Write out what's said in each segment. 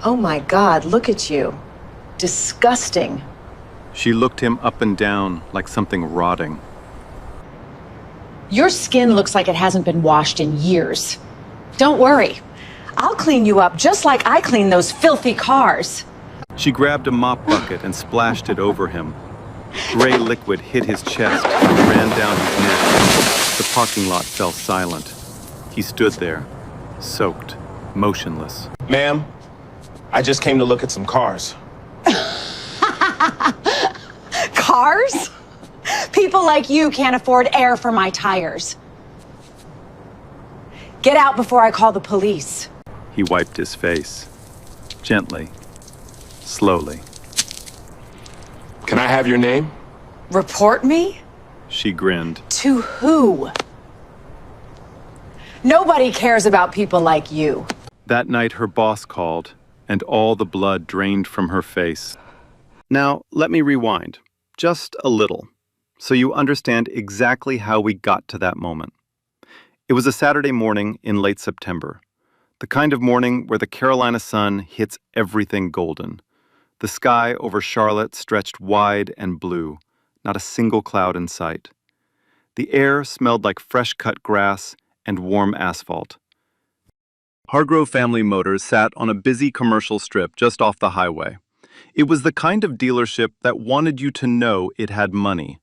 Oh my God, look at you. Disgusting. She looked him up and down like something rotting. Your skin looks like it hasn't been washed in years. Don't worry. I'll clean you up just like I clean those filthy cars. She grabbed a mop bucket and splashed it over him. Gray liquid hit his chest and ran down his neck. The parking lot fell silent. He stood there, soaked, motionless. Ma'am, I just came to look at some cars. Cars? People like you can't afford air for my tires. Get out before I call the police. He wiped his face, gently, slowly. Can I have your name? Report me? She grinned. To who? Nobody cares about people like you. That night her boss called, and all the blood drained from her face. Now, let me rewind, just a little, so you understand exactly how we got to that moment. It was a Saturday morning in late September, the kind of morning where the Carolina sun hits everything golden. The sky over Charlotte stretched wide and blue, not a single cloud in sight. The air smelled like fresh-cut grass and warm asphalt. Hargrove Family Motors sat on a busy commercial strip just off the highway. It was the kind of dealership that wanted you to know it had money.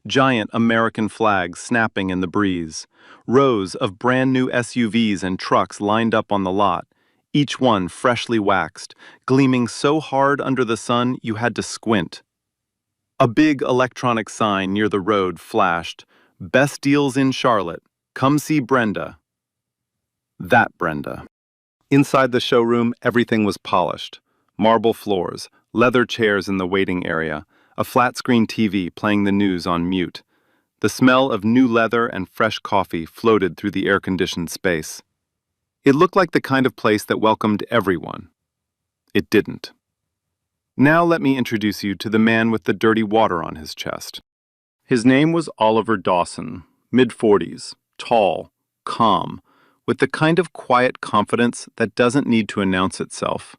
Giant American flags snapping in the breeze, rows of brand new SUVs and trucks lined up on the lot, each one freshly waxed, gleaming so hard under the sun you had to squint. A big electronic sign near the road flashed, "Best deals in Charlotte. Come see Brenda." That Brenda. Inside the showroom, everything was polished. Marble floors, leather chairs in the waiting area, a flat-screen TV playing the news on mute. The smell of new leather and fresh coffee floated through the air-conditioned space. It looked like the kind of place that welcomed everyone. It didn't. Now let me introduce you to the man with the dirty water on his chest. His name was Oliver Dawson, mid-40s, tall, calm, with the kind of quiet confidence that doesn't need to announce itself.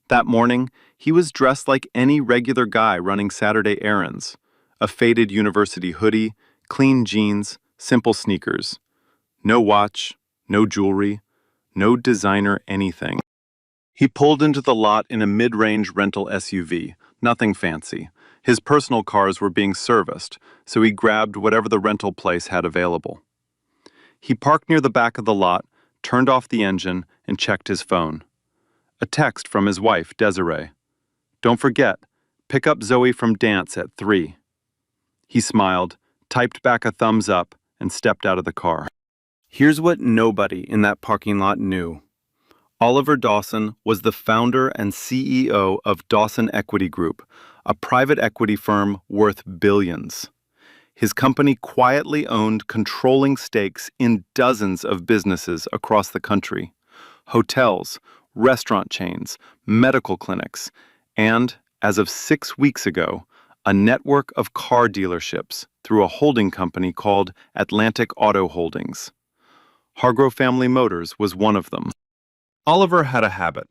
That morning, he was dressed like any regular guy running Saturday errands. A faded university hoodie, clean jeans, simple sneakers. No watch, no jewelry, no designer anything. He pulled into the lot in a mid-range rental SUV, nothing fancy. His personal cars were being serviced, so he grabbed whatever the rental place had available. He parked near the back of the lot, turned off the engine, and checked his phone. A text from his wife, Desiree. "Don't forget, pick up Zoe from dance at 3. He smiled, typed back a thumbs up, and stepped out of the car. Here's what nobody in that parking lot knew. Oliver Dawson was the founder and CEO of Dawson Equity Group, a private equity firm worth billions. His company quietly owned controlling stakes in dozens of businesses across the country. Hotels, restaurant chains, medical clinics, and, as of 6 weeks ago, a network of car dealerships through a holding company called Atlantic Auto Holdings. Hargrove Family Motors was one of them. Oliver had a habit.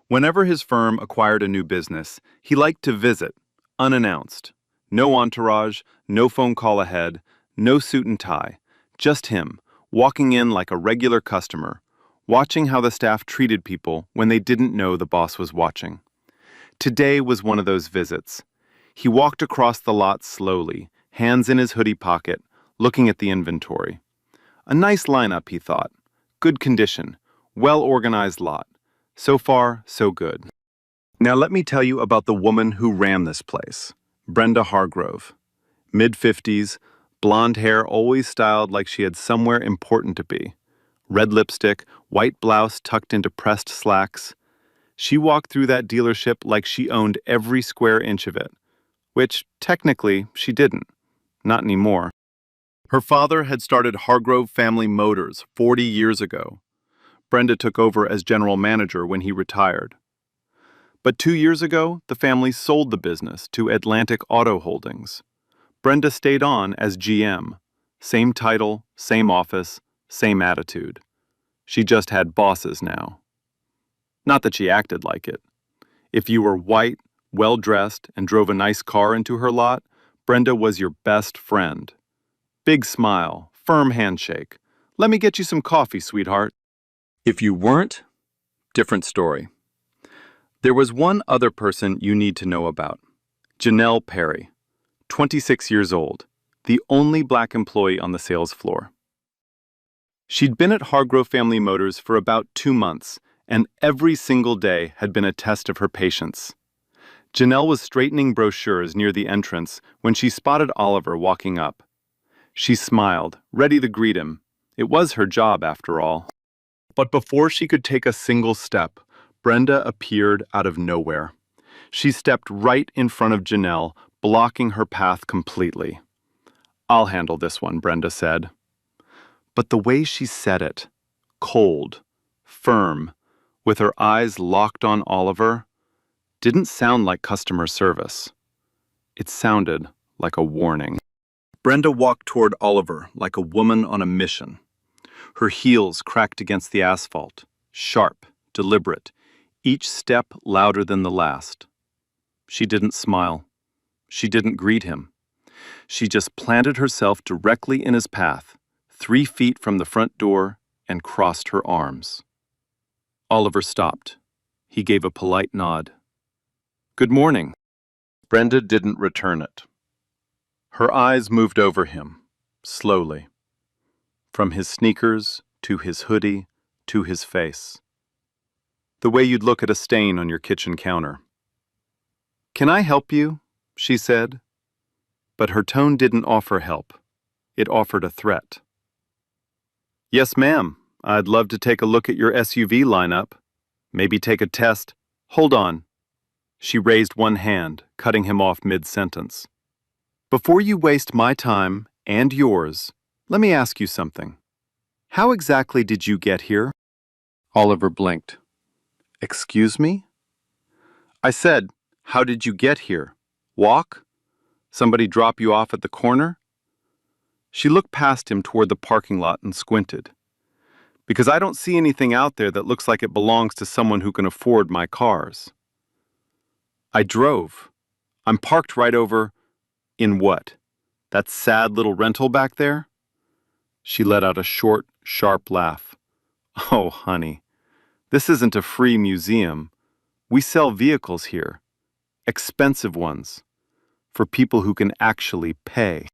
Whenever his firm acquired a new business, he liked to visit, unannounced. No entourage, no phone call ahead, no suit and tie. Just him, walking in like a regular customer, watching how the staff treated people when they didn't know the boss was watching. Today was one of those visits. He walked across the lot slowly, hands in his hoodie pocket, looking at the inventory. A nice lineup, he thought. Good condition, well-organized lot. So far, so good. Now let me tell you about the woman who ran this place, Brenda Hargrove. Mid-50s, blonde hair always styled like she had somewhere important to be. Red lipstick, white blouse tucked into pressed slacks. She walked through that dealership like she owned every square inch of it, which technically she didn't. Not anymore. Her father had started Hargrove Family Motors 40 years ago. Brenda took over as general manager when he retired. But 2 years ago, the family sold the business to Atlantic Auto Holdings. Brenda stayed on as GM. Same title, same office, same attitude. She just had bosses now. Not that she acted like it. If you were white, well-dressed, and drove a nice car into her lot, Brenda was your best friend. Big smile, firm handshake. Let me get you some coffee, sweetheart. If you weren't, different story. There was one other person you need to know about. Janelle Perry, 26 years old, the only black employee on the sales floor. She'd been at Hargrove Family Motors for about 2 months, and every single day had been a test of her patience. Janelle was straightening brochures near the entrance when she spotted Oliver walking up. She smiled, ready to greet him. It was her job, after all. But before she could take a single step, Brenda appeared out of nowhere. She stepped right in front of Janelle, blocking her path completely. "I'll handle this one," Brenda said. But the way she said it, cold, firm, with her eyes locked on Oliver, didn't sound like customer service. It sounded like a warning. Brenda walked toward Oliver like a woman on a mission. Her heels cracked against the asphalt, sharp, deliberate, each step louder than the last. She didn't smile. She didn't greet him. She just planted herself directly in his path, 3 feet from the front door, and crossed her arms. Oliver stopped. He gave a polite nod. "Good morning." Brenda didn't return it. Her eyes moved over him, slowly, from his sneakers to his hoodie to his face. The way you'd look at a stain on your kitchen counter. "Can I help you?" she said. But her tone didn't offer help. It offered a threat. "Yes, ma'am. I'd love to take a look at your SUV lineup. Maybe take a test." "Hold on." She raised one hand, cutting him off mid-sentence. "Before you waste my time and yours, let me ask you something. How exactly did you get here?" Oliver blinked. "Excuse me?" "I said, how did you get here? Walk? Somebody drop you off at the corner?" She looked past him toward the parking lot and squinted. "Because I don't see anything out there that looks like it belongs to someone who can afford my cars." "I drove. I'm parked right over..." "In what? That sad little rental back there?" She let out a short, sharp laugh. "Oh, honey, this isn't a free museum. We sell vehicles here. Expensive ones. For people who can actually pay."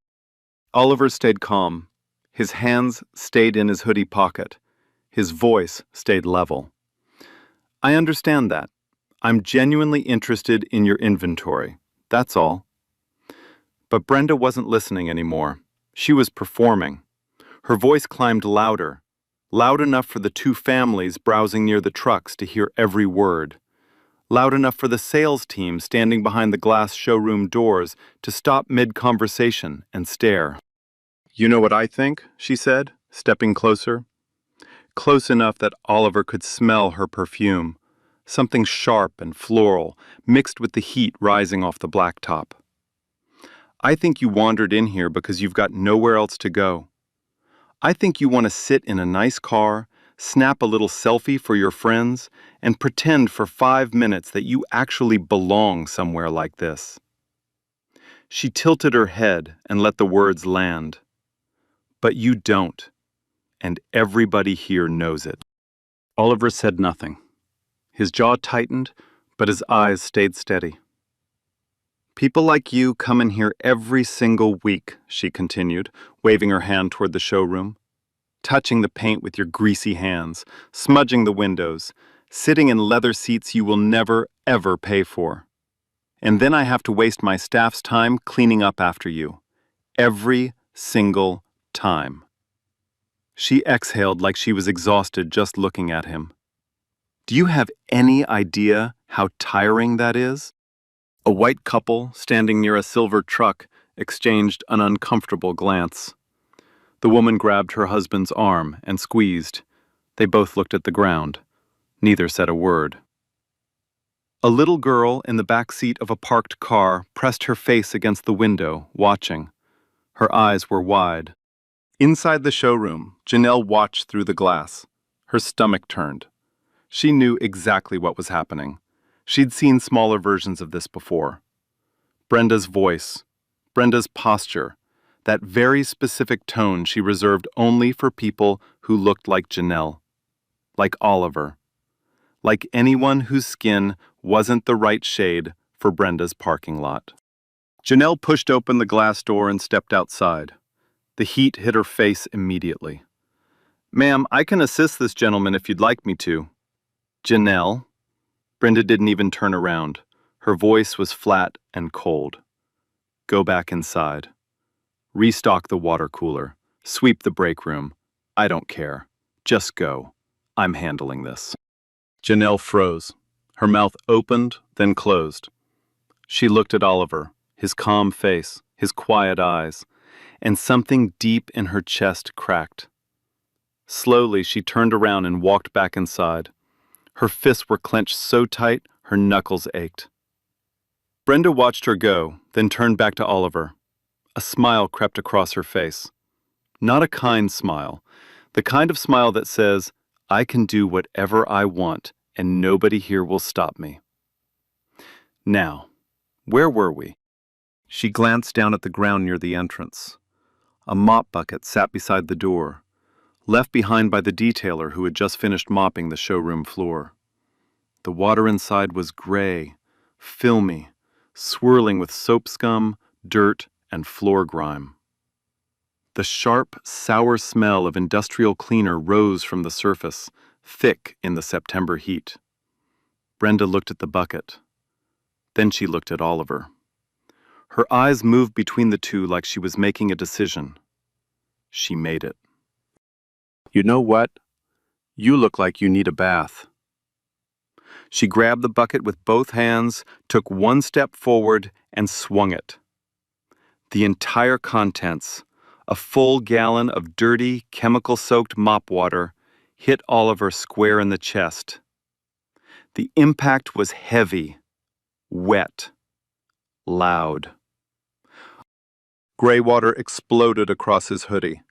Oliver stayed calm. His hands stayed in his hoodie pocket. His voice stayed level. "I understand that. I'm genuinely interested in your inventory. That's all." But Brenda wasn't listening anymore. She was performing. Her voice climbed louder, loud enough for the 2 families browsing near the trucks to hear every word, loud enough for the sales team standing behind the glass showroom doors to stop mid-conversation and stare. "You know what I think?" she said, stepping closer. Close enough that Oliver could smell her perfume, something sharp and floral, mixed with the heat rising off the blacktop. "I think you wandered in here because you've got nowhere else to go. I think you want to sit in a nice car, snap a little selfie for your friends, and pretend for 5 minutes that you actually belong somewhere like this." She tilted her head and let the words land. "But you don't, and everybody here knows it." Oliver said nothing. His jaw tightened, but his eyes stayed steady. "People like you come in here every single week," she continued, waving her hand toward the showroom. "Touching the paint with your greasy hands, smudging the windows, sitting in leather seats you will never, ever pay for. And then I have to waste my staff's time cleaning up after you. Every single time." She exhaled like she was exhausted just looking at him. "Do you have any idea how tiring that is?" A white couple standing near a silver truck exchanged an uncomfortable glance. The woman grabbed her husband's arm and squeezed. They both looked at the ground. Neither said a word. A little girl in the back seat of a parked car pressed her face against the window, watching. Her eyes were wide. Inside the showroom, Janelle watched through the glass. Her stomach turned. She knew exactly what was happening. She'd seen smaller versions of this before. Brenda's voice, Brenda's posture, that very specific tone she reserved only for people who looked like Janelle, like Oliver, like anyone whose skin wasn't the right shade for Brenda's parking lot. Janelle pushed open the glass door and stepped outside. The heat hit her face immediately. "Ma'am, I can assist this gentleman if you'd like me to." "Janelle?" Brenda didn't even turn around. Her voice was flat and cold. "Go back inside. Restock the water cooler. Sweep the break room. I don't care. Just go. I'm handling this." Janelle froze. Her mouth opened, then closed. She looked at Oliver, his calm face, his quiet eyes, and something deep in her chest cracked. Slowly, she turned around and walked back inside. Her fists were clenched so tight, her knuckles ached. Brenda watched her go, then turned back to Oliver. A smile crept across her face. Not a kind smile, the kind of smile that says, "I can do whatever I want, and nobody here will stop me." Now, where were we? She glanced down at the ground near the entrance. A mop bucket sat beside the door, left behind by the detailer who had just finished mopping the showroom floor. The water inside was gray, filmy, swirling with soap scum, dirt, and floor grime. The sharp, sour smell of industrial cleaner rose from the surface, thick in the September heat. Brenda looked at the bucket. Then she looked at Oliver. Her eyes moved between the two like she was making a decision. She made it. "You know what? You look like you need a bath." She grabbed the bucket with both hands, took one step forward, and swung it. The entire contents, a full gallon of dirty, chemical-soaked mop water, hit Oliver square in the chest. The impact was heavy, wet, loud. Gray water exploded across his hoodie.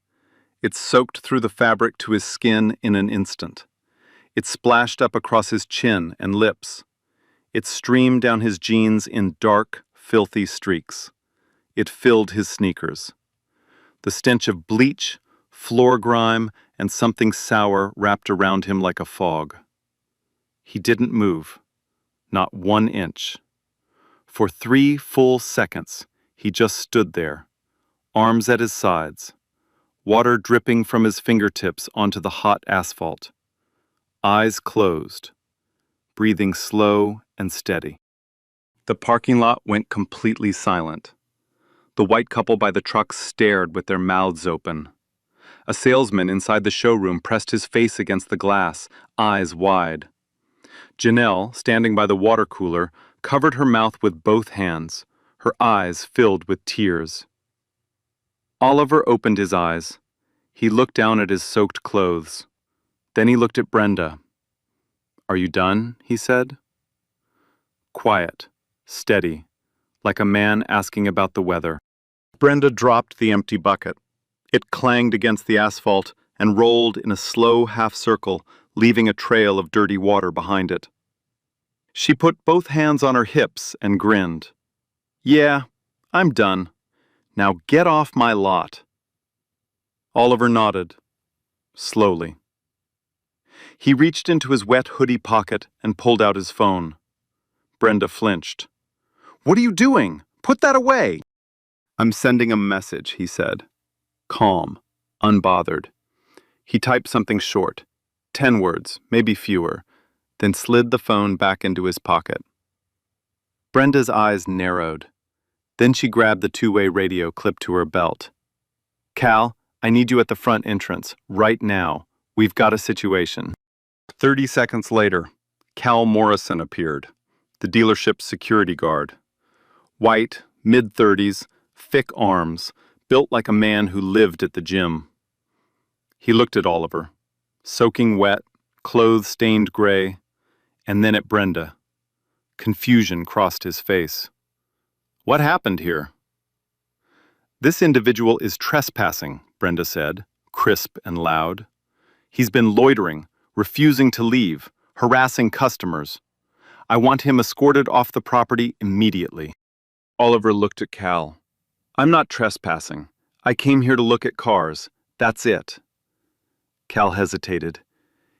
It soaked through the fabric to his skin in an instant. It splashed up across his chin and lips. It streamed down his jeans in dark, filthy streaks. It filled his sneakers. The stench of bleach, floor grime, and something sour wrapped around him like a fog. He didn't move, not 1 inch. For 3 full seconds, he just stood there, arms at his sides, water dripping from his fingertips onto the hot asphalt, eyes closed, breathing slow and steady. The parking lot went completely silent. The white couple by the truck stared with their mouths open. A salesman inside the showroom pressed his face against the glass, eyes wide. Janelle, standing by the water cooler, covered her mouth with both hands, her eyes filled with tears. Oliver opened his eyes. He looked down at his soaked clothes. Then he looked at Brenda. "Are you done?" he said. Quiet, steady, like a man asking about the weather. Brenda dropped the empty bucket. It clanged against the asphalt and rolled in a slow half-circle, leaving a trail of dirty water behind it. She put both hands on her hips and grinned. "Yeah, I'm done. Now get off my lot." Oliver nodded, slowly. He reached into his wet hoodie pocket and pulled out his phone. Brenda flinched. "What are you doing? Put that away!" "I'm sending a message," he said. Calm, unbothered. He typed something short, 10 words, maybe fewer, then slid the phone back into his pocket. Brenda's eyes narrowed. Then she grabbed the two-way radio clipped to her belt. "Cal, I need you at the front entrance, right now. We've got a situation." 30 seconds later, Cal Morrison appeared, the dealership's security guard. White, mid-30s, thick arms, built like a man who lived at the gym. He looked at Oliver, soaking wet, clothes stained gray, and then at Brenda. Confusion crossed his face. "What happened here?" "This individual is trespassing," Brenda said, crisp and loud. "He's been loitering, refusing to leave, harassing customers. I want him escorted off the property immediately. Oliver looked at Cal. I'm not trespassing. I came here to look at cars. That's it. Cal hesitated.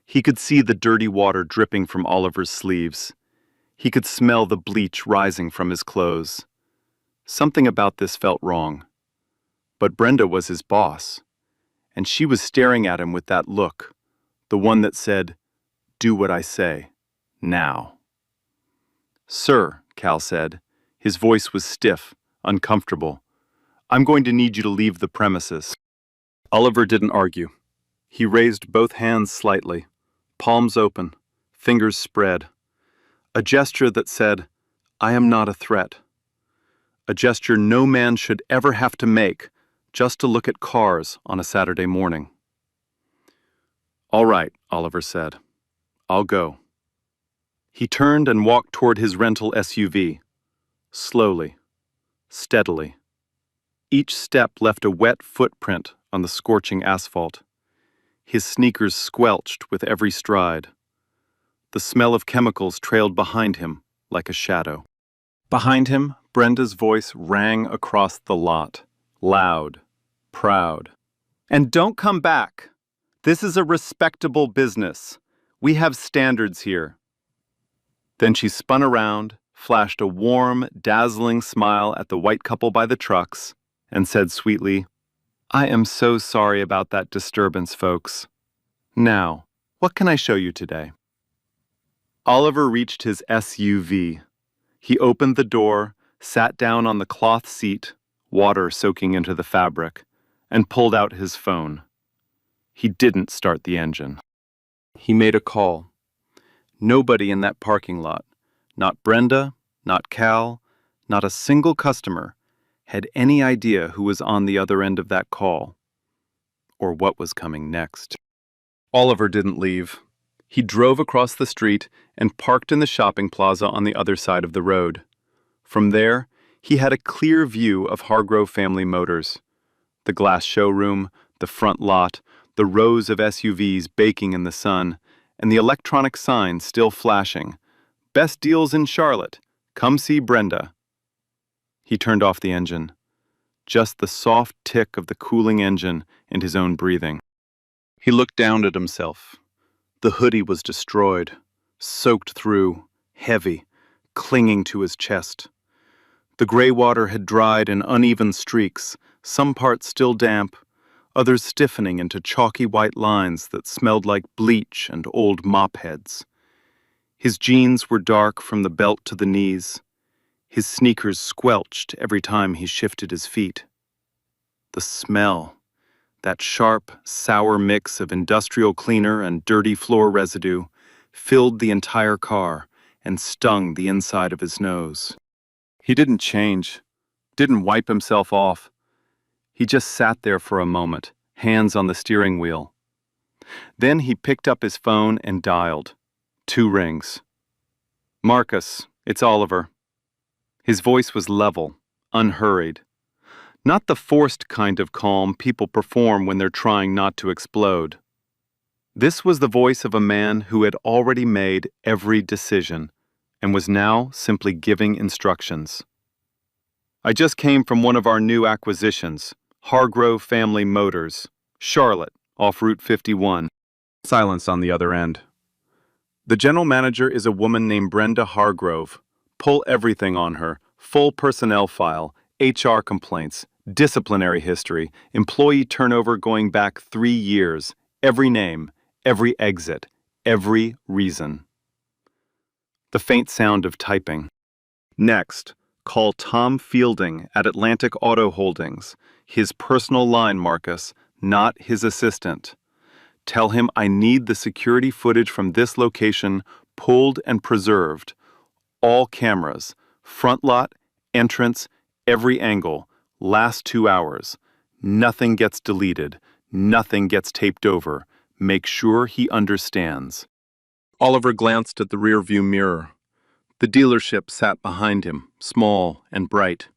He could see the dirty water dripping from Oliver's sleeves. He could smell the bleach rising from his clothes. Something about this felt wrong. But Brenda was his boss, and she was staring at him with that look, the one that said, "Do what I say, now." "Sir," Cal said. His voice was stiff, uncomfortable. "I'm going to need you to leave the premises." Oliver didn't argue. He raised both hands slightly, palms open, fingers spread. A gesture that said, "I am not a threat." A gesture no man should ever have to make just to look at cars on a Saturday morning. "All right," Oliver said. "I'll go." He turned and walked toward his rental SUV. Slowly, steadily. Each step left a wet footprint on the scorching asphalt. His sneakers squelched with every stride. The smell of chemicals trailed behind him like a shadow. Behind him, Brenda's voice rang across the lot, loud, proud. "And don't come back. This is a respectable business. We have standards here." Then she spun around, flashed a warm, dazzling smile at the white couple by the trucks, and said sweetly, "I am so sorry about that disturbance, folks. Now, what can I show you today?" Oliver reached his SUV. He opened the door, sat down on the cloth seat, water soaking into the fabric, and pulled out his phone. He didn't start the engine. He made a call. Nobody in that parking lot, not Brenda, not Cal, not a single customer, had any idea who was on the other end of that call, or what was coming next. Oliver didn't leave. He drove across the street and parked in the shopping plaza on the other side of the road. From there, he had a clear view of Hargrove Family Motors. The glass showroom, the front lot, the rows of SUVs baking in the sun, and the electronic sign still flashing. "Best deals in Charlotte. Come see Brenda." He turned off the engine. Just the soft tick of the cooling engine and his own breathing. He looked down at himself. The hoodie was destroyed, soaked through, heavy, clinging to his chest. The gray water had dried in uneven streaks, some parts still damp, others stiffening into chalky white lines that smelled like bleach and old mop heads. His jeans were dark from the belt to the knees. His sneakers squelched every time he shifted his feet. The smell, that sharp, sour mix of industrial cleaner and dirty floor residue, filled the entire car and stung the inside of his nose. He didn't change, didn't wipe himself off. He just sat there for a moment, hands on the steering wheel. Then he picked up his phone and dialed. 2 rings. "Marcus, it's Oliver." His voice was level, unhurried. Not the forced kind of calm people perform when they're trying not to explode. This was the voice of a man who had already made every decision and was now simply giving instructions. "I just came from one of our new acquisitions, Hargrove Family Motors, Charlotte, off Route 51. Silence on the other end. "The general manager is a woman named Brenda Hargrove. Pull everything on her, full personnel file, HR complaints, disciplinary history, employee turnover going back 3 years, every name, every exit, every reason." The faint sound of typing. "Next, call Tom Fielding at Atlantic Auto Holdings. His personal line, Marcus, not his assistant. Tell him I need the security footage from this location pulled and preserved. All cameras, front lot, entrance, every angle, last 2 hours. Nothing gets deleted, nothing gets taped over. Make sure he understands." Oliver glanced at the rearview mirror. The dealership sat behind him, small and bright.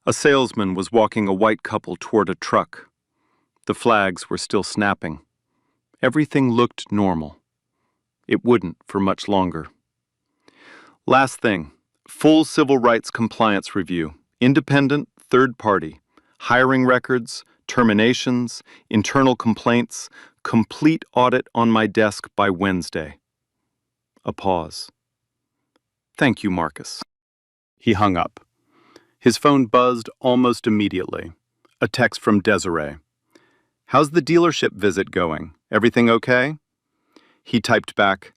A salesman was walking a white couple toward a truck. The flags were still snapping. Everything looked normal. It wouldn't for much longer. Last thing, full civil rights compliance review, independent, third party, hiring records, terminations, internal complaints, complete audit on my desk by Wednesday. A pause. Thank you, Marcus. He hung up. His phone buzzed almost immediately. A text from Desiree. How's the dealership visit going? Everything okay? He typed back,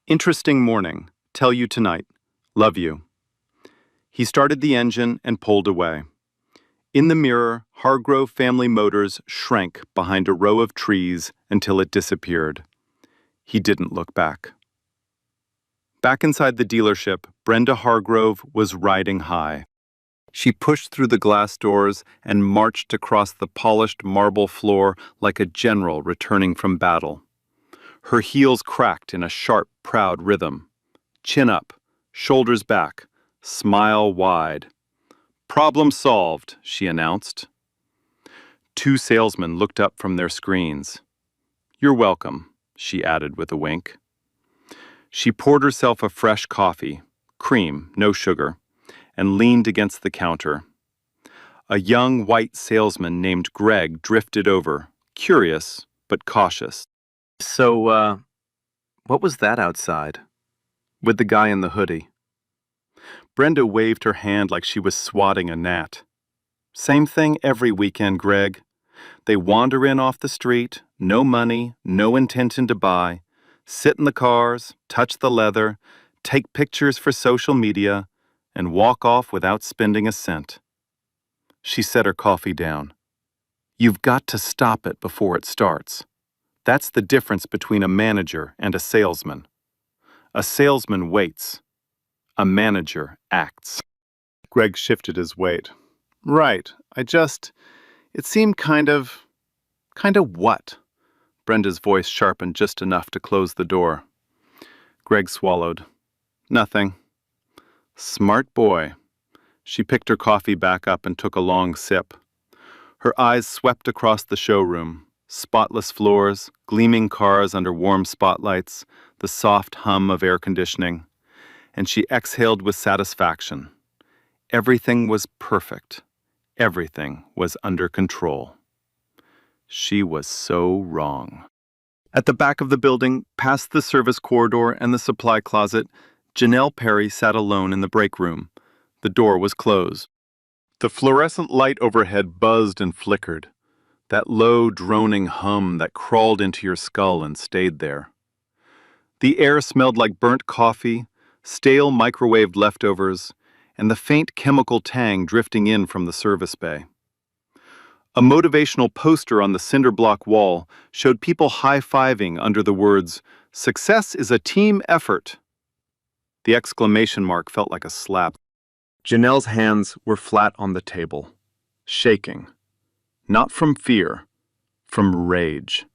interesting morning. Tell you tonight. Love you. He started the engine and pulled away. In the mirror, Hargrove Family Motors shrank behind a row of trees until it disappeared. He didn't look back. Back inside the dealership, Brenda Hargrove was riding high. She pushed through the glass doors and marched across the polished marble floor like a general returning from battle. Her heels cracked in a sharp, proud rhythm. Chin up, shoulders back, smile wide. Problem solved, she announced. Two salesmen looked up from their screens. You're welcome, she added with a wink. She poured herself a fresh coffee, cream, no sugar, and leaned against the counter. A young white salesman named Greg drifted over, curious but cautious. So, what was that outside? With the guy in the hoodie. Brenda waved her hand like she was swatting a gnat. Same thing every weekend, Greg. They wander in off the street, no money, no intention to buy, sit in the cars, touch the leather, take pictures for social media, and walk off without spending a cent. She set her coffee down. You've got to stop it before it starts. That's the difference between a manager and a salesman. A salesman waits. A manager acts. Greg shifted his weight. Right, it seemed kind of what? Brenda's voice sharpened just enough to close the door. Greg swallowed. Nothing. Smart boy. She picked her coffee back up and took a long sip. Her eyes swept across the showroom. Spotless floors, gleaming cars under warm spotlights, the soft hum of air conditioning. And she exhaled with satisfaction. Everything was perfect. Everything was under control. She was so wrong. At the back of the building, past the service corridor and the supply closet, Janelle Perry sat alone in the break room. The door was closed. The fluorescent light overhead buzzed and flickered, that low, droning hum that crawled into your skull and stayed there. The air smelled like burnt coffee, stale microwaved leftovers, and the faint chemical tang drifting in from the service bay. A motivational poster on the cinder block wall showed people high-fiving under the words, "Success is a team effort." The exclamation mark felt like a slap. Janelle's hands were flat on the table, shaking. Not from fear, from rage.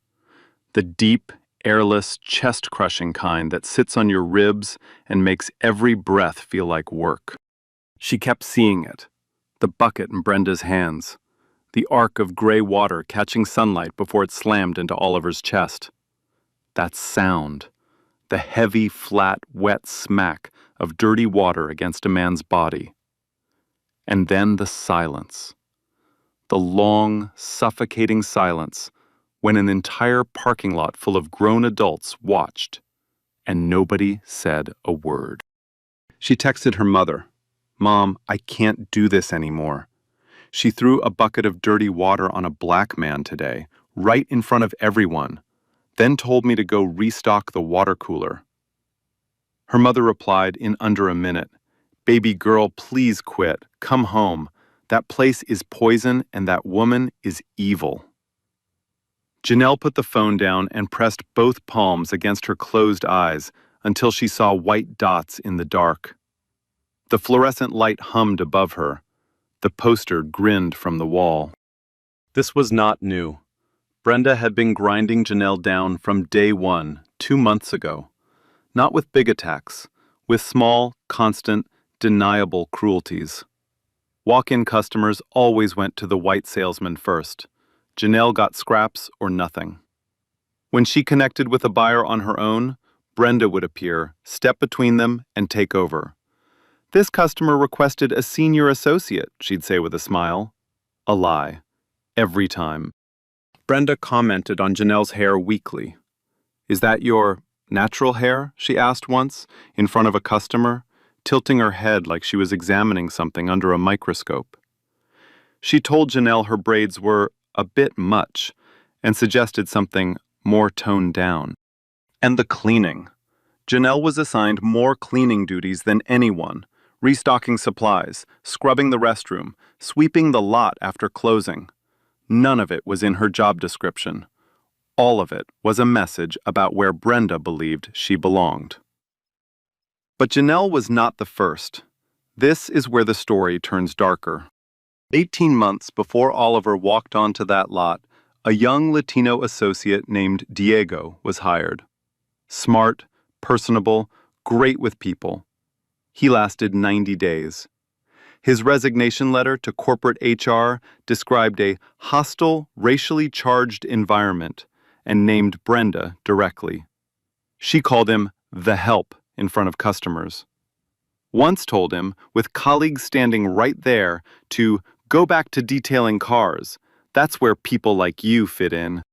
The deep, airless, chest-crushing kind that sits on your ribs and makes every breath feel like work. She kept seeing it, the bucket in Brenda's hands, the arc of gray water catching sunlight before it slammed into Oliver's chest. That sound, the heavy, flat, wet smack of dirty water against a man's body. And then the silence. The long, suffocating silence when an entire parking lot full of grown adults watched, and nobody said a word. She texted her mother, "Mom, I can't do this anymore." She threw a bucket of dirty water on a black man today, right in front of everyone, then told me to go restock the water cooler. Her mother replied in under a minute, "Baby girl, please quit. Come home. That place is poison and that woman is evil." Janelle put the phone down and pressed both palms against her closed eyes until she saw white dots in the dark. The fluorescent light hummed above her. The poster grinned from the wall. This was not new. Brenda had been grinding Janelle down from day one, 2 months ago. Not with big attacks, with small, constant, deniable cruelties. Walk-in customers always went to the white salesman first. Janelle got scraps or nothing. When she connected with a buyer on her own, Brenda would appear, step between them, and take over. "This customer requested a senior associate," she'd say with a smile. A lie. Every time. Brenda commented on Janelle's hair weakly. "Is that your natural hair?" she asked once, in front of a customer, tilting her head like she was examining something under a microscope. She told Janelle her braids were a bit much and suggested something more toned down. And the cleaning. Janelle was assigned more cleaning duties than anyone, restocking supplies, scrubbing the restroom, sweeping the lot after closing. None of it was in her job description. All of it was a message about where Brenda believed she belonged. But Janelle was not the first. This is where the story turns darker. 18 months before Oliver walked onto that lot, a young Latino associate named Diego was hired. Smart, personable, great with people. He lasted 90 days. His resignation letter to corporate HR described a hostile, racially charged environment and named Brenda directly. She called him the help in front of customers. Once told him, with colleagues standing right there, to go back to detailing cars. That's where people like you fit in.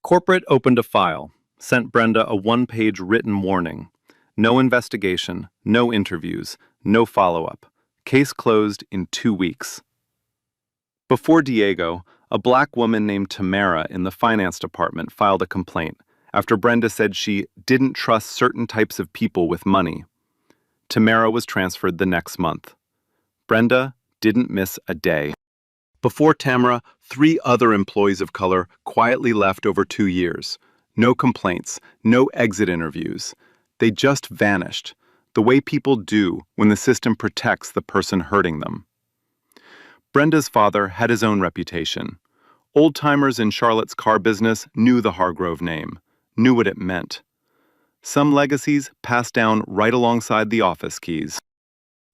Corporate opened a file, sent Brenda a one-page written warning. No investigation, no interviews, no follow-up. Case closed in 2 weeks. Before Diego, a black woman named Tamara in the finance department filed a complaint after Brenda said she didn't trust certain types of people with money. Tamara was transferred the next month. Brenda didn't miss a day. Before Tamara, 3 other employees of color quietly left over 2 years. No complaints, no exit interviews. They just vanished, the way people do when the system protects the person hurting them. Brenda's father had his own reputation. Old-timers in Charlotte's car business knew the Hargrove name, knew what it meant. Some legacies passed down right alongside the office keys.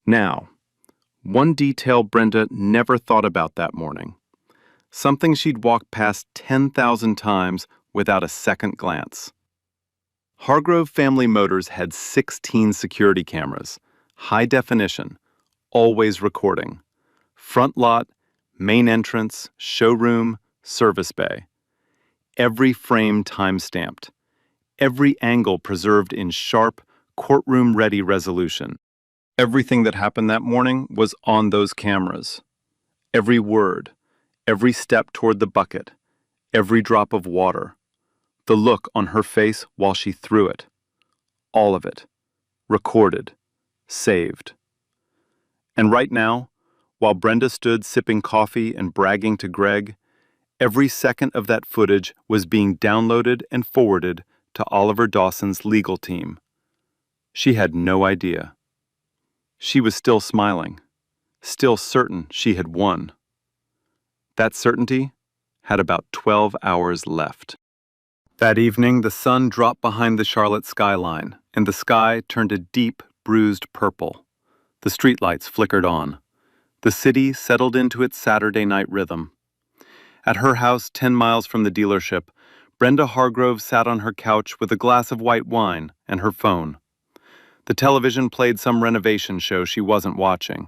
Now, one detail Brenda never thought about that morning. Something she'd walked past 10,000 times without a second glance. Hargrove Family Motors had 16 security cameras, high definition, always recording. Front lot, main entrance, showroom, service bay. Every frame time-stamped. Every angle preserved in sharp, courtroom-ready resolution. Everything that happened that morning was on those cameras. Every word, every step toward the bucket, every drop of water. The look on her face while she threw it. All of it. Recorded. Saved. And right now, while Brenda stood sipping coffee and bragging to Greg, every second of that footage was being downloaded and forwarded to Oliver Dawson's legal team. She had no idea. She was still smiling, still certain she had won. That certainty had about 12 hours left. That evening, the sun dropped behind the Charlotte skyline, and the sky turned a deep, bruised purple. The streetlights flickered on. The city settled into its Saturday night rhythm. At her house 10 miles from the dealership, Brenda Hargrove sat on her couch with a glass of white wine and her phone. The television played some renovation show she wasn't watching.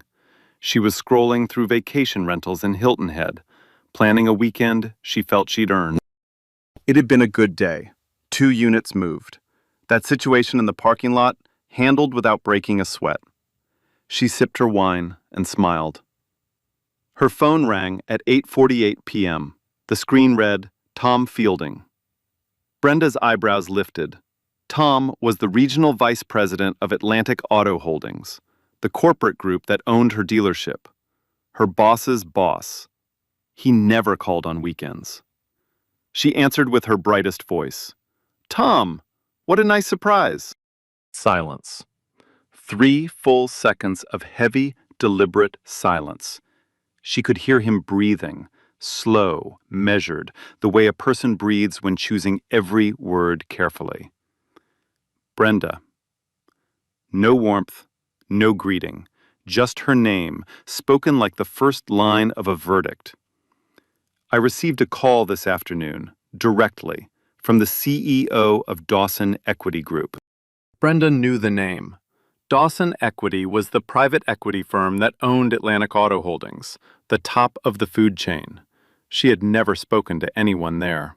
She was scrolling through vacation rentals in Hilton Head, planning a weekend she felt she'd earned. It had been a good day. 2 units moved. That situation in the parking lot handled without breaking a sweat. She sipped her wine and smiled. Her phone rang at 8:48 p.m. The screen read, "Tom Fielding." Brenda's eyebrows lifted. Tom was the regional vice president of Atlantic Auto Holdings, the corporate group that owned her dealership. Her boss's boss. He never called on weekends. She answered with her brightest voice. "Tom, what a nice surprise." Silence. 3 full seconds of heavy, deliberate silence. She could hear him breathing, slow, measured, the way a person breathes when choosing every word carefully. Brenda. No warmth, no greeting, just her name, spoken like the first line of a verdict. "I received a call this afternoon, directly, from the CEO of Dawson Equity Group." Brenda knew the name. Dawson Equity was the private equity firm that owned Atlantic Auto Holdings, the top of the food chain. She had never spoken to anyone there.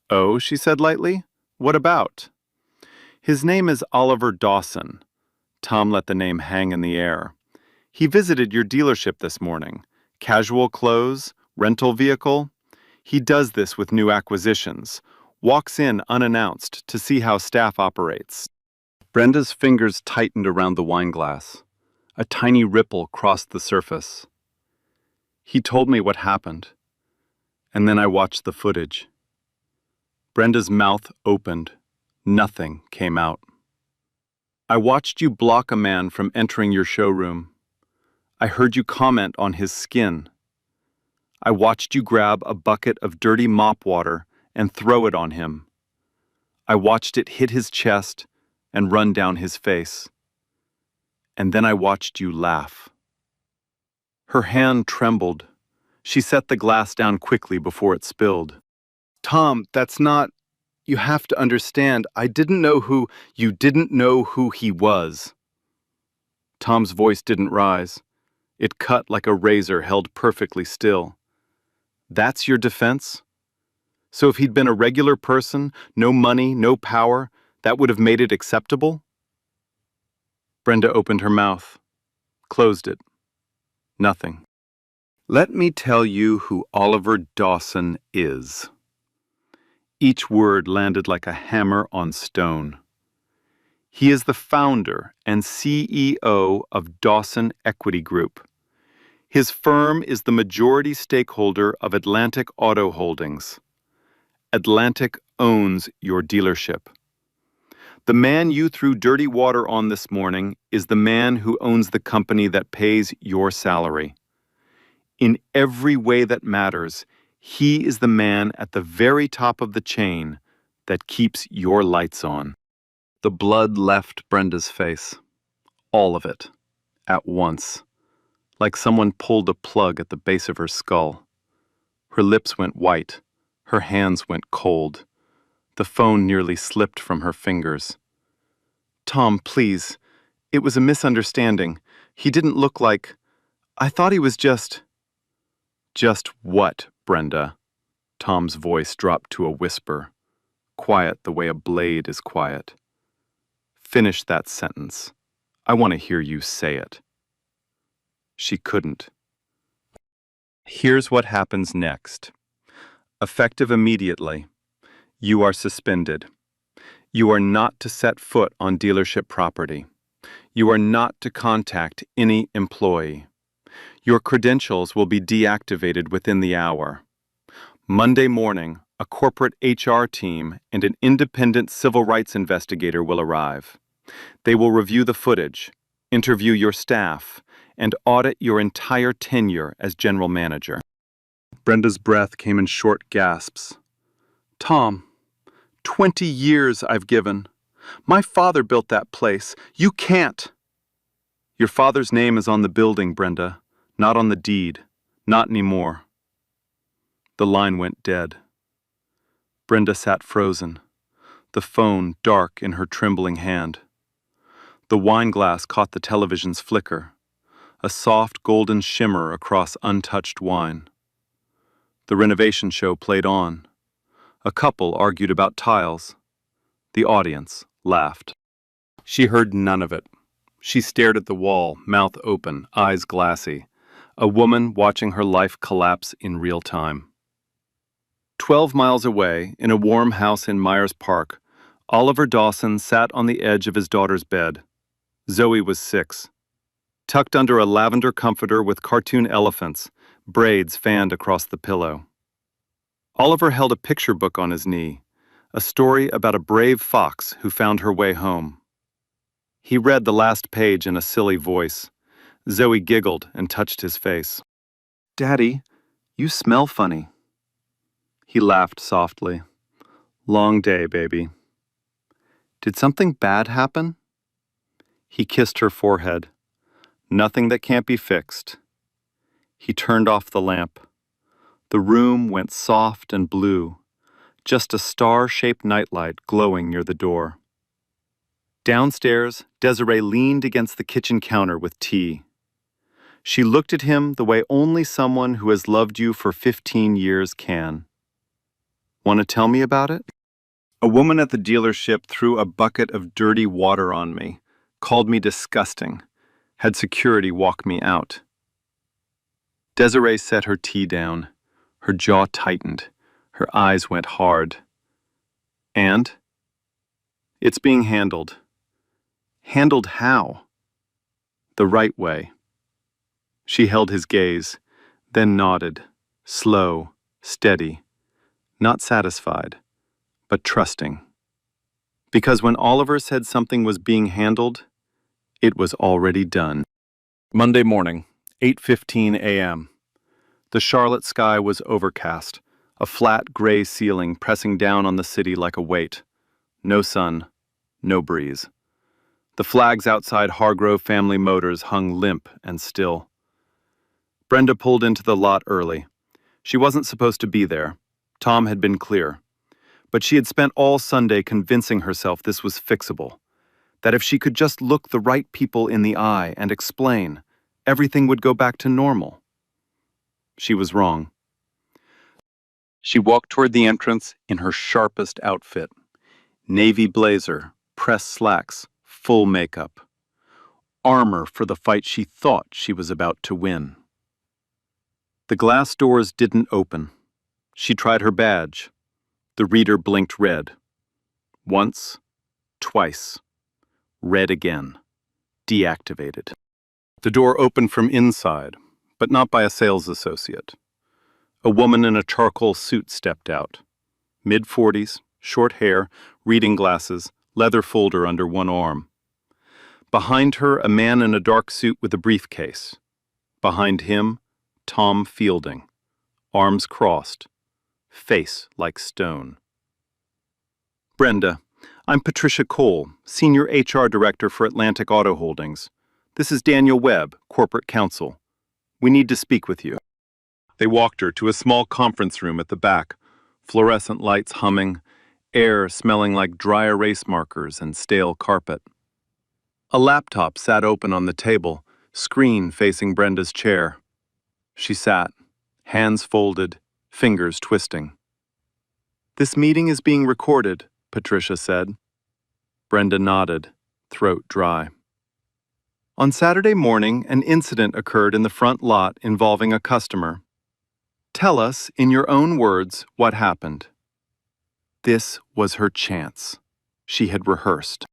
"Oh," she said lightly. "What about?" "His name is Oliver Dawson." Tom let the name hang in the air. "He visited your dealership this morning. Casual clothes, rental vehicle. He does this with new acquisitions. Walks in unannounced to see how staff operates." Brenda's fingers tightened around the wine glass. A tiny ripple crossed the surface. "He told me what happened. And then I watched the footage." Brenda's mouth opened. Nothing came out. "I watched you block a man from entering your showroom. I heard you comment on his skin. I watched you grab a bucket of dirty mop water and throw it on him. I watched it hit his chest and run down his face. And then I watched you laugh." Her hand trembled. She set the glass down quickly before it spilled. "Tom, that's not... You have to understand, I didn't know who... You didn't know who he was." Tom's voice didn't rise. It cut like a razor held perfectly still. "That's your defense? So if he'd been a regular person, no money, no power, that would have made it acceptable?" Brenda opened her mouth, closed it. Nothing. "Let me tell you who Oliver Dawson is." Each word landed like a hammer on stone. "He is the founder and CEO of Dawson Equity Group. His firm is the majority stakeholder of Atlantic Auto Holdings. Atlantic owns your dealership. The man you threw dirty water on this morning is the man who owns the company that pays your salary. In every way that matters, he is the man at the very top of the chain that keeps your lights on." The blood left Brenda's face. All of it. At once. Like someone pulled a plug at the base of her skull. Her lips went white. Her hands went cold. The phone nearly slipped from her fingers. "Tom, please. It was a misunderstanding. He didn't look like... I thought he was just..." "Just what, Brenda?" Tom's voice dropped to a whisper, quiet the way a blade is quiet. "Finish that sentence. I want to hear you say it." She couldn't. "Here's what happens next. Effective immediately, you are suspended. You are not to set foot on dealership property. You are not to contact any employee. Your credentials will be deactivated within the hour. Monday morning, a corporate HR team and an independent civil rights investigator will arrive. They will review the footage, interview your staff, and audit your entire tenure as general manager." Brenda's breath came in short gasps. "Tom, 20 years I've given. My father built that place. You can't." "Your father's name is on the building, Brenda, not on the deed. Not anymore." The line went dead. Brenda sat frozen, the phone dark in her trembling hand. The wine glass caught the television's flicker, a soft golden shimmer across untouched wine. The renovation show played on. A couple argued about tiles. The audience laughed. She heard none of it. She stared at the wall, mouth open, eyes glassy, a woman watching her life collapse in real time. 12 miles away, in a warm house in Myers Park, Oliver Dawson sat on the edge of his daughter's bed. Zoe was 6. Tucked under a lavender comforter with cartoon elephants, braids fanned across the pillow. Oliver held a picture book on his knee, a story about a brave fox who found her way home. He read the last page in a silly voice. Zoe giggled and touched his face. "Daddy, you smell funny." He laughed softly. "Long day, baby." "Did something bad happen?" He kissed her forehead. "Nothing that can't be fixed." He turned off the lamp. The room went soft and blue, just a star-shaped nightlight glowing near the door. Downstairs, Desiree leaned against the kitchen counter with tea. She looked at him the way only someone who has loved you for 15 years can. Want to tell me about it? A woman at the dealership threw a bucket of dirty water on me, called me disgusting, had security walk me out. Desiree set her tea down. Her jaw tightened. Her eyes went hard. And? It's being handled. Handled how? The right way. She held his gaze, then nodded, slow, steady, not satisfied, but trusting. Because when Oliver said something was being handled, it was already done. Monday morning, 8:15 a.m. The Charlotte sky was overcast, a flat gray ceiling pressing down on the city like a weight. No sun, no breeze. The flags outside Hargrove Family Motors hung limp and still. Brenda pulled into the lot early. She wasn't supposed to be there. Tom had been clear. But she had spent all Sunday convincing herself this was fixable, that if she could just look the right people in the eye and explain, everything would go back to normal. She was wrong. She walked toward the entrance in her sharpest outfit. Navy blazer, pressed slacks, full makeup. Armor for the fight she thought she was about to win. The glass doors didn't open. She tried her badge. The reader blinked red. Once, twice. Red again. Deactivated. The door opened from inside, but not by a sales associate. A woman in a charcoal suit stepped out. Mid-40s, short hair, reading glasses, leather folder under one arm. Behind her, a man in a dark suit with a briefcase. Behind him, Tom Fielding, arms crossed, face like stone. Brenda, I'm Patricia Cole, Senior HR Director for Atlantic Auto Holdings. This is Daniel Webb, Corporate Counsel. We need to speak with you. They walked her to a small conference room at the back, fluorescent lights humming, air smelling like dry erase markers and stale carpet. A laptop sat open on the table, screen facing Brenda's chair. She sat, hands folded, fingers twisting. This meeting is being recorded, Patricia said. Brenda nodded, throat dry. On Saturday morning, an incident occurred in the front lot involving a customer. Tell us, in your own words, what happened. This was her chance. She had rehearsed.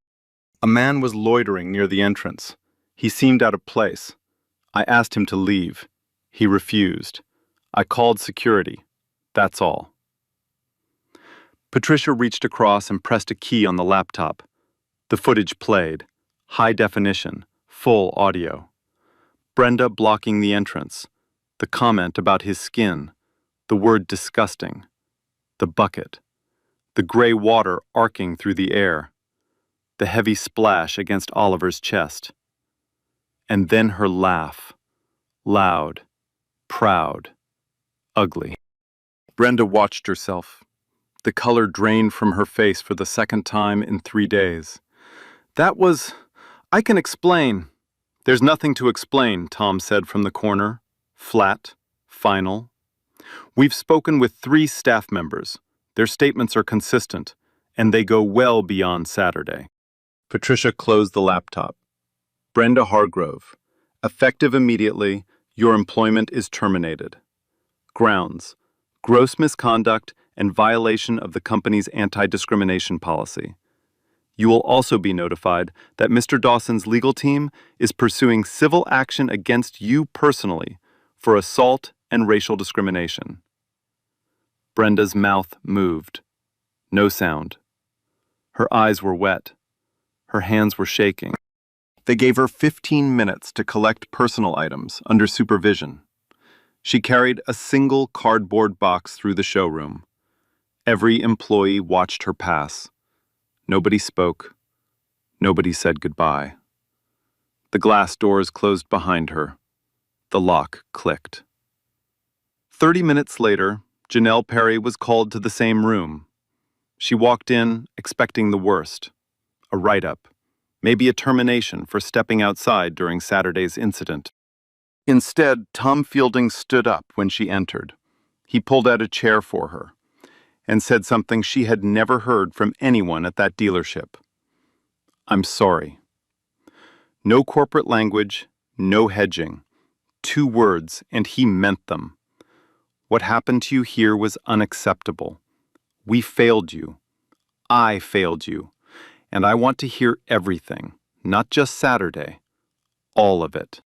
A man was loitering near the entrance. He seemed out of place. I asked him to leave. He refused. I called security. That's all. Patricia reached across and pressed a key on the laptop. The footage played. High definition, full audio. Brenda blocking the entrance. The comment about his skin. The word disgusting. The bucket. The gray water arcing through the air. The heavy splash against Oliver's chest. And then her laugh. Loud. Proud. Ugly. Brenda watched herself. The color drained from her face for the second time in 3 days. That was... I can explain. There's nothing to explain, Tom said from the corner. Flat. Final. We've spoken with 3 staff members. Their statements are consistent, and they go well beyond Saturday. Patricia closed the laptop. Brenda Hargrove. Effective immediately, your employment is terminated. Grounds: gross misconduct and violation of the company's anti-discrimination policy. You will also be notified that Mr. Dawson's legal team is pursuing civil action against you personally for assault and racial discrimination. Brenda's mouth moved. No sound. Her eyes were wet. Her hands were shaking. They gave her 15 minutes to collect personal items under supervision. She carried a single cardboard box through the showroom. Every employee watched her pass. Nobody spoke. Nobody said goodbye. The glass doors closed behind her. The lock clicked. 30 minutes later, Janelle Perry was called to the same room. She walked in, expecting the worst. A write-up. maybe a termination for stepping outside during Saturday's incident. Instead, Tom Fielding stood up when she entered. He pulled out a chair for her and said something she had never heard from anyone at that dealership. "I'm sorry." No corporate language, no hedging. 2 words, and he meant them. "What happened to you here was unacceptable. We failed you. I failed you. And I want to hear everything, not just Saturday. All of it."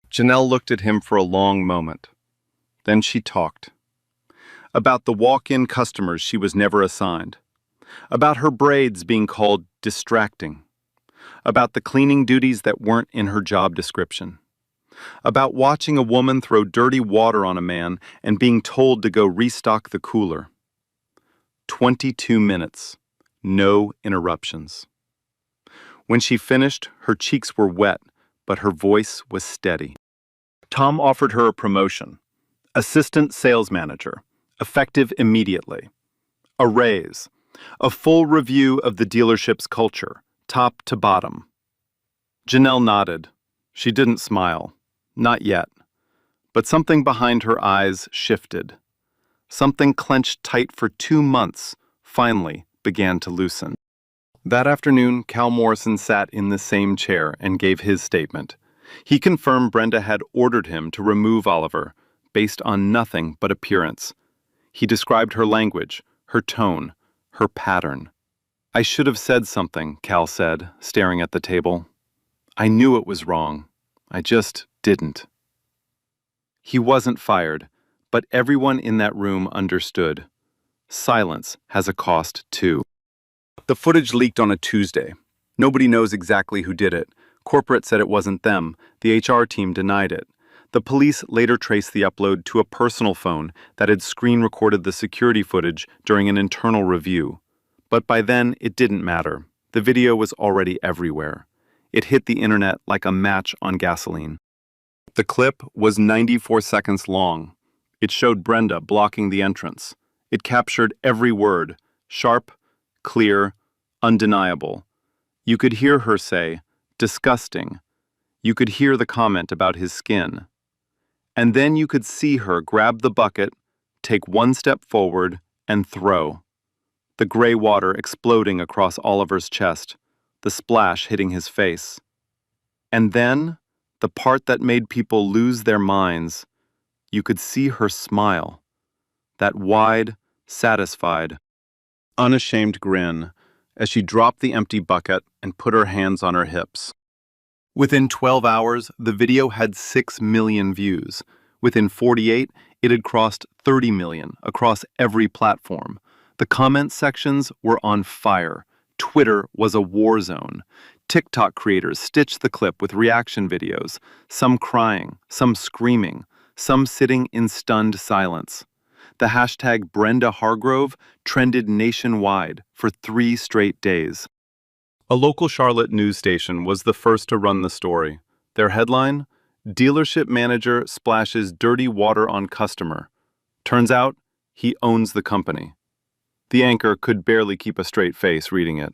Janelle looked at him for a long moment. Then she talked. About the walk-in customers she was never assigned. About her braids being called distracting. About the cleaning duties that weren't in her job description. About watching a woman throw dirty water on a man and being told to go restock the cooler. 22 minutes. No interruptions. When she finished, her cheeks were wet, but her voice was steady. Tom offered her a promotion. Assistant sales manager, effective immediately. A raise. A full review of the dealership's culture, top to bottom. Janelle nodded. She didn't smile. Not yet. But something behind her eyes shifted. Something clenched tight for 2 months finally began to loosen. That afternoon, Cal Morrison sat in the same chair and gave his statement. He confirmed Brenda had ordered him to remove Oliver, based on nothing but appearance. He described her language, her tone, her pattern. "I should have said something," Cal said, staring at the table. "I knew it was wrong. I just didn't." He wasn't fired, but everyone in that room understood. Silence has a cost, too. The footage leaked on a Tuesday. Nobody knows exactly who did it. Corporate said it wasn't them. The HR team denied it. The police later traced the upload to a personal phone that had screen-recorded the security footage during an internal review. But by then, it didn't matter. The video was already everywhere. It hit the internet like a match on gasoline. The clip was 94 seconds long. It showed Brenda blocking the entrance. It captured every word, sharp, clear, undeniable. You could hear her say, "Disgusting." You could hear the comment about his skin. And then you could see her grab the bucket, take 1 step forward, and throw. The gray water exploding across Oliver's chest, the splash hitting his face. And then, the part that made people lose their minds, you could see her smile. That wide, satisfied, unashamed grin as she dropped the empty bucket and put her hands on her hips. Within 12 hours, the video had 6 million views. Within 48, it had crossed 30 million across every platform. The comment sections were on fire. Twitter was a war zone. TikTok creators stitched the clip with reaction videos, some crying, some screaming, some sitting in stunned silence. The hashtag Brenda Hargrove trended nationwide for 3 straight days. A local Charlotte news station was the first to run the story. Their headline, "Dealership Manager Splashes Dirty Water on Customer. Turns out, he owns the company." The anchor could barely keep a straight face reading it.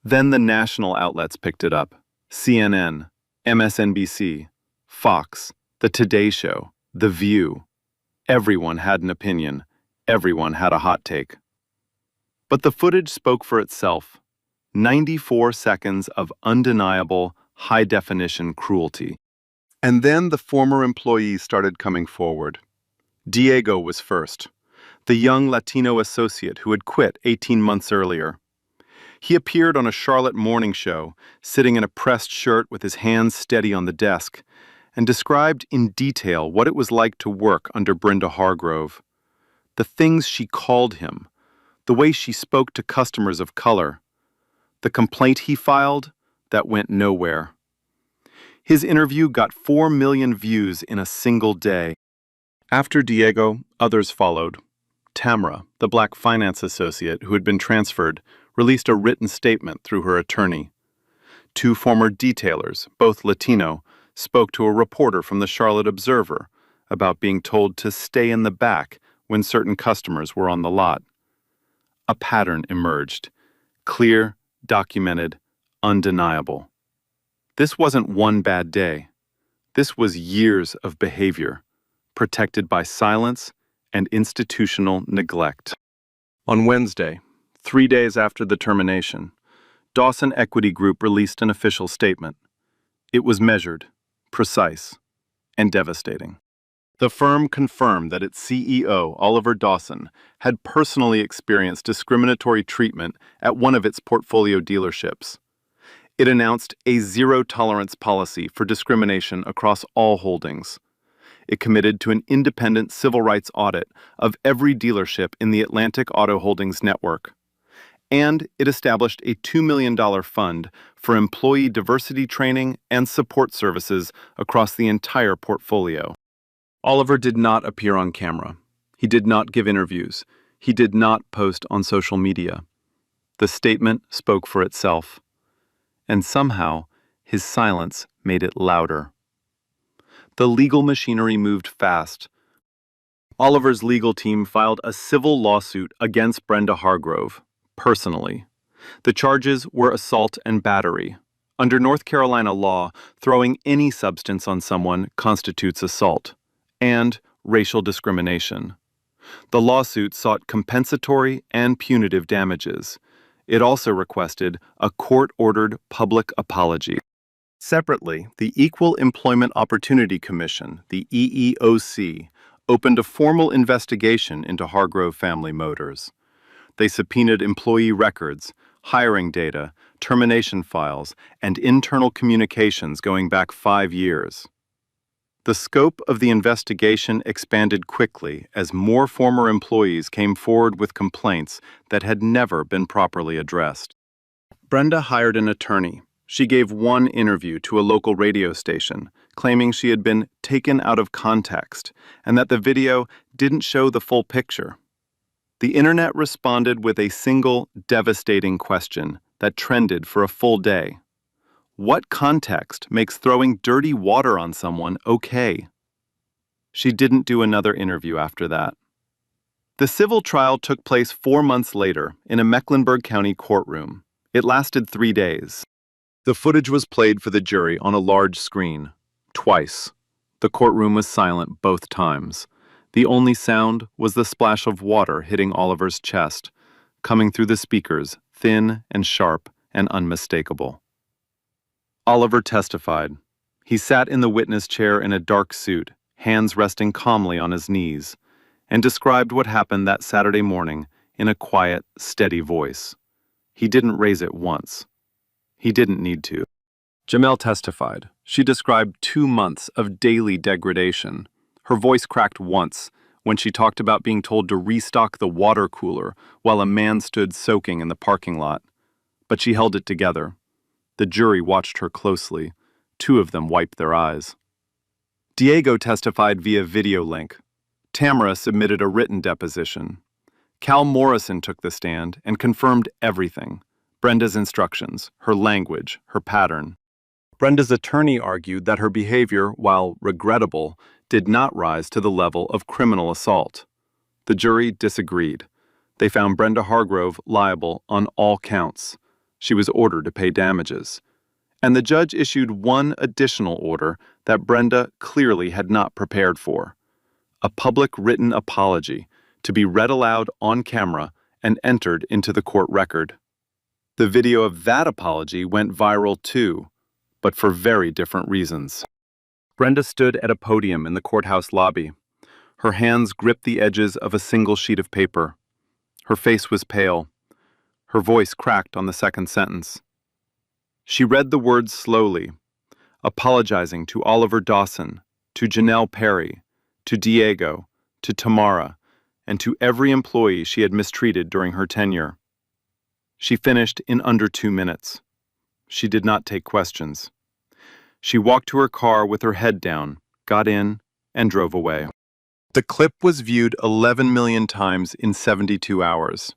Then the national outlets picked it up. CNN, MSNBC, Fox, The Today Show, The View. Everyone had an opinion. Everyone had a hot take. But the footage spoke for itself. 94 seconds of undeniable, high-definition cruelty. And then the former employees started coming forward. Diego was first, the young Latino associate who had quit 18 months earlier. He appeared on a Charlotte morning show, sitting in a pressed shirt with his hands steady on the desk, and described in detail what it was like to work under Brenda Hargrove. The things she called him, the way she spoke to customers of color, the complaint he filed that went nowhere. His interview got 4 million views in a single day. After Diego, others followed. Tamara, the black finance associate who had been transferred, released a written statement through her attorney. 2 former detailers, both Latino, spoke to a reporter from the Charlotte Observer about being told to stay in the back when certain customers were on the lot. A pattern emerged. Clear, documented, undeniable. This wasn't one bad day. This was years of behavior, protected by silence and institutional neglect. On Wednesday, 3 days after the termination, Dawson Equity Group released an official statement. It was measured, precise, and devastating. The firm confirmed that its CEO, Oliver Dawson, had personally experienced discriminatory treatment at one of its portfolio dealerships. It announced a zero-tolerance policy for discrimination across all holdings. It committed to an independent civil rights audit of every dealership in the Atlantic Auto Holdings network. And it established a $2 million fund for employee diversity training and support services across the entire portfolio. Oliver did not appear on camera. He did not give interviews. He did not post on social media. The statement spoke for itself. And somehow, his silence made it louder. The legal machinery moved fast. Oliver's legal team filed a civil lawsuit against Brenda Hargrove, personally. The charges were assault and battery. Under North Carolina law, throwing any substance on someone constitutes assault, and racial discrimination. The lawsuit sought compensatory and punitive damages. It also requested a court-ordered public apology. Separately, the Equal Employment Opportunity Commission, the EEOC, opened a formal investigation into Hargrove Family Motors. They subpoenaed employee records, hiring data, termination files, and internal communications going back 5 years. The scope of the investigation expanded quickly as more former employees came forward with complaints that had never been properly addressed. Brenda hired an attorney. She gave one interview to a local radio station, claiming she had been taken out of context and that the video didn't show the full picture. The internet responded with a single, devastating question that trended for a full day. What context makes throwing dirty water on someone okay? She didn't do another interview after that. The civil trial took place 4 months later in a Mecklenburg County courtroom. It lasted 3 days. The footage was played for the jury on a large screen, twice. The courtroom was silent both times. The only sound was the splash of water hitting Oliver's chest, coming through the speakers, thin and sharp and unmistakable. Oliver testified. He sat in the witness chair in a dark suit, hands resting calmly on his knees, and described what happened that Saturday morning in a quiet, steady voice. He didn't raise it once. He didn't need to. Jamel testified. She described 2 months of daily degradation. Her voice cracked once when she talked about being told to restock the water cooler while a man stood soaking in the parking lot. But she held it together. The jury watched her closely. 2 of them wiped their eyes. Diego testified via video link. Tamara submitted a written deposition. Cal Morrison took the stand and confirmed everything. Brenda's instructions, her language, her pattern. Brenda's attorney argued that her behavior, while regrettable, did not rise to the level of criminal assault. The jury disagreed. They found Brenda Hargrove liable on all counts. She was ordered to pay damages. And the judge issued one additional order that Brenda clearly had not prepared for: a public written apology to be read aloud on camera and entered into the court record. The video of that apology went viral too, but for very different reasons. Brenda stood at a podium in the courthouse lobby. Her hands gripped the edges of a single sheet of paper. Her face was pale. Her voice cracked on the second sentence. She read the words slowly, apologizing to Oliver Dawson, to Janelle Perry, to Diego, to Tamara, and to every employee she had mistreated during her tenure. She finished in under 2 minutes. She did not take questions. She walked to her car with her head down, got in, and drove away. The clip was viewed 11 million times in 72 hours.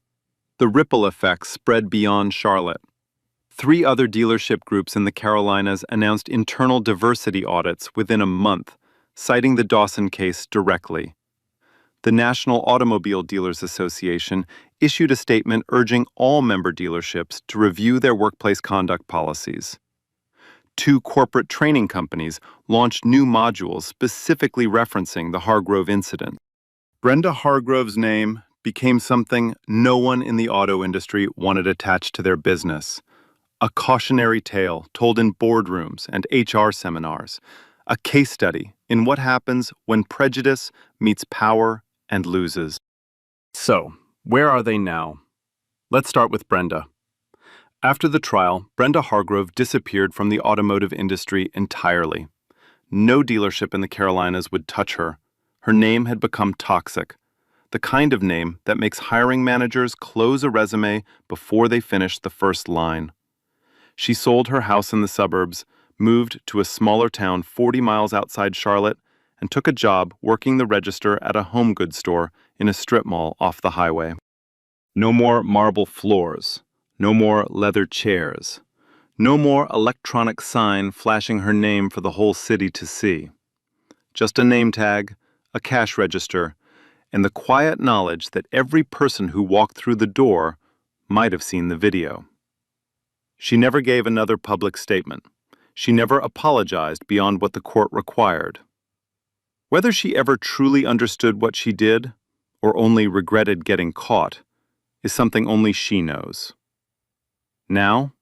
The ripple effect spread beyond Charlotte. 3 other dealership groups in the Carolinas announced internal diversity audits within a month, citing the Dawson case directly. The National Automobile Dealers Association issued a statement urging all member dealerships to review their workplace conduct policies. 2 corporate training companies launched new modules specifically referencing the Hargrove incident. Brenda Hargrove's name became something no one in the auto industry wanted attached to their business. A cautionary tale told in boardrooms and HR seminars. A case study in what happens when prejudice meets power and loses. So, where are they now? Let's start with Brenda. After the trial, Brenda Hargrove disappeared from the automotive industry entirely. No dealership in the Carolinas would touch her. Her name had become toxic, the kind of name that makes hiring managers close a resume before they finish the first line. She sold her house in the suburbs, moved to a smaller town 40 miles outside Charlotte, and took a job working the register at a home goods store in a strip mall off the highway. No more marble floors. No more leather chairs. No more electronic sign flashing her name for the whole city to see. Just a name tag, a cash register, and the quiet knowledge that every person who walked through the door might have seen the video. She never gave another public statement. She never apologized beyond what the court required. Whether she ever truly understood what she did, or only regretted getting caught, is something only she knows. Now,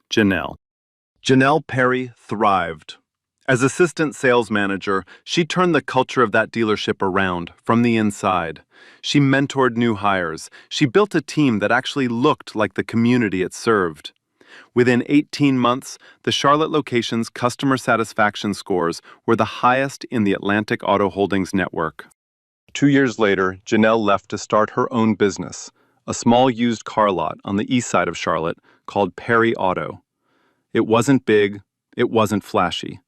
Janelle. Janelle Perry thrived. As assistant sales manager, she turned the culture of that dealership around from the inside. She mentored new hires. She built a team that actually looked like the community it served. Within 18 months, the Charlotte location's customer satisfaction scores were the highest in the Atlantic Auto Holdings network. 2 years later, Janelle left to start her own business, a small used car lot on the east side of Charlotte called Perry Auto. It wasn't big, it wasn't flashy,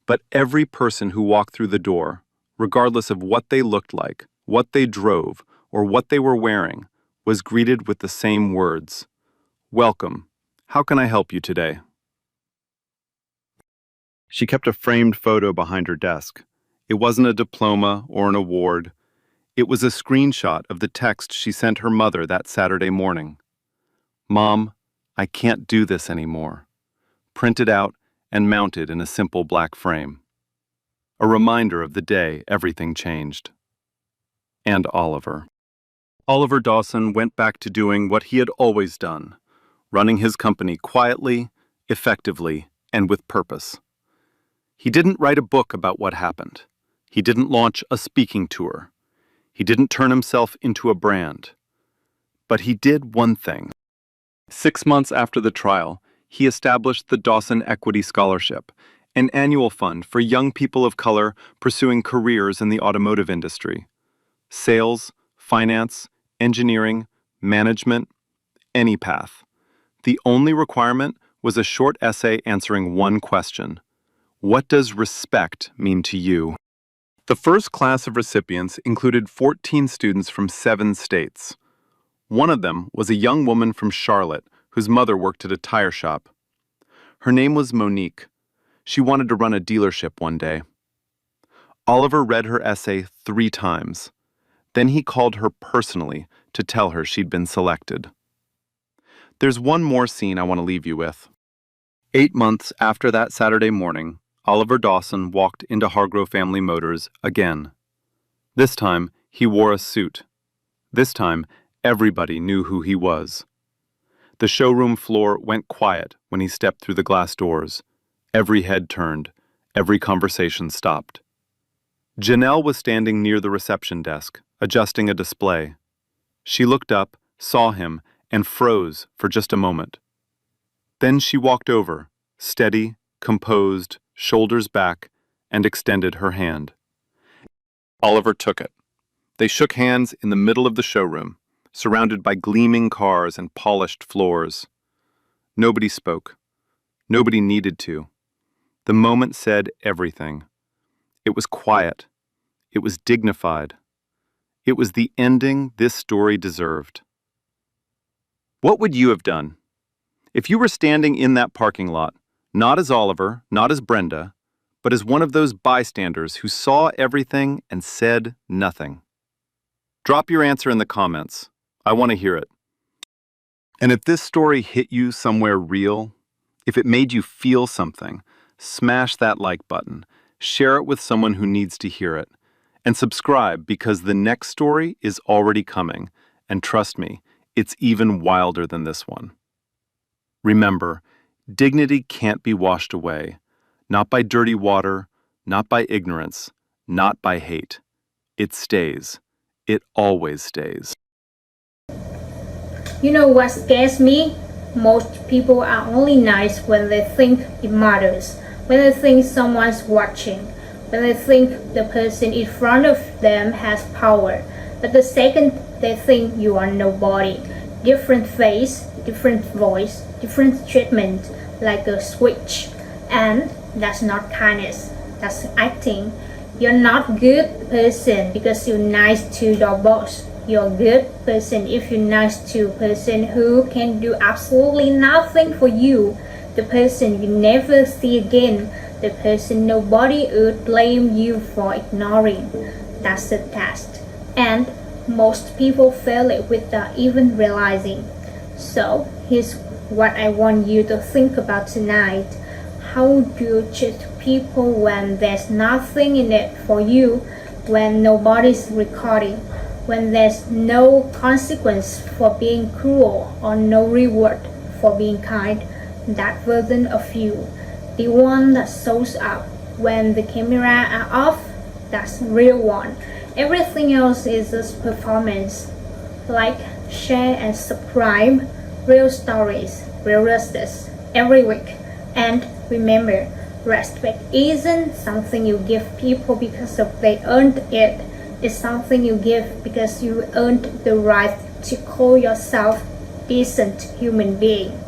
but every person who walked through the door, regardless of what they looked like, what they drove, or what they were wearing, was greeted with the same words. Welcome. How can I help you today? She kept a framed photo behind her desk. It wasn't a diploma or an award. It was a screenshot of the text she sent her mother that Saturday morning. Mom, I can't do this anymore. Printed out and mounted in a simple black frame. A reminder of the day everything changed. And Oliver. Oliver Dawson went back to doing what he had always done, running his company quietly, effectively, and with purpose. He didn't write a book about what happened. He didn't launch a speaking tour. He didn't turn himself into a brand. But he did one thing. 6 months after the trial, he established the Dawson Equity Scholarship, an annual fund for young people of color pursuing careers in the automotive industry. Sales, finance, engineering, management, any path. The only requirement was a short essay answering one question. What does respect mean to you? The first class of recipients included 14 students from 7 states. One of them was a young woman from Charlotte whose mother worked at a tire shop. Her name was Monique. She wanted to run a dealership one day. Oliver read her essay 3 times. Then he called her personally to tell her she'd been selected. There's one more scene I want to leave you with. 8 months after that Saturday morning, Oliver Dawson walked into Hargrove Family Motors again. This time, he wore a suit. This time, everybody knew who he was. The showroom floor went quiet when he stepped through the glass doors. Every head turned. Every conversation stopped. Janelle was standing near the reception desk, adjusting a display. She looked up, saw him, and froze for just a moment. Then she walked over, steady, composed, shoulders back, and extended her hand. Oliver took it. They shook hands in the middle of the showroom, surrounded by gleaming cars and polished floors. Nobody spoke. Nobody needed to. The moment said everything. It was quiet. It was dignified. It was the ending this story deserved. What would you have done? If you were standing in that parking lot, not as Oliver, not as Brenda, but as one of those bystanders who saw everything and said nothing. Drop your answer in the comments. I want to hear it. And if this story hit you somewhere real, if it made you feel something, smash that like button, share it with someone who needs to hear it, and subscribe because the next story is already coming, and trust me, it's even wilder than this one. Remember, dignity can't be washed away, not by dirty water, not by ignorance, not by hate. It stays. It always stays. You know what scares me? Most people are only nice when they think it matters, when they think someone's watching, when they think the person in front of them has power. But the second they think you are nobody, different face, different voice, different treatment, like a switch. And that's not kindness, that's acting. You're not good person because you're nice to your boss. You're a good person if you're nice to a person who can do absolutely nothing for you, the person you never see again, the person nobody would blame you for ignoring. That's the test. And most people fail it without even realizing. So here's what I want you to think about tonight. How do you treat people when there's nothing in it for you, when nobody's recording, when there's no consequence for being cruel or no reward for being kind? That version of you, the one that shows up when the camera are off, that's the real one. Everything else is just performance. Like, share and subscribe. Real stories, real justice, every week. And remember, respect isn't something you give people because of they earned it. It's something you give because you earned the right to call yourself decent human being.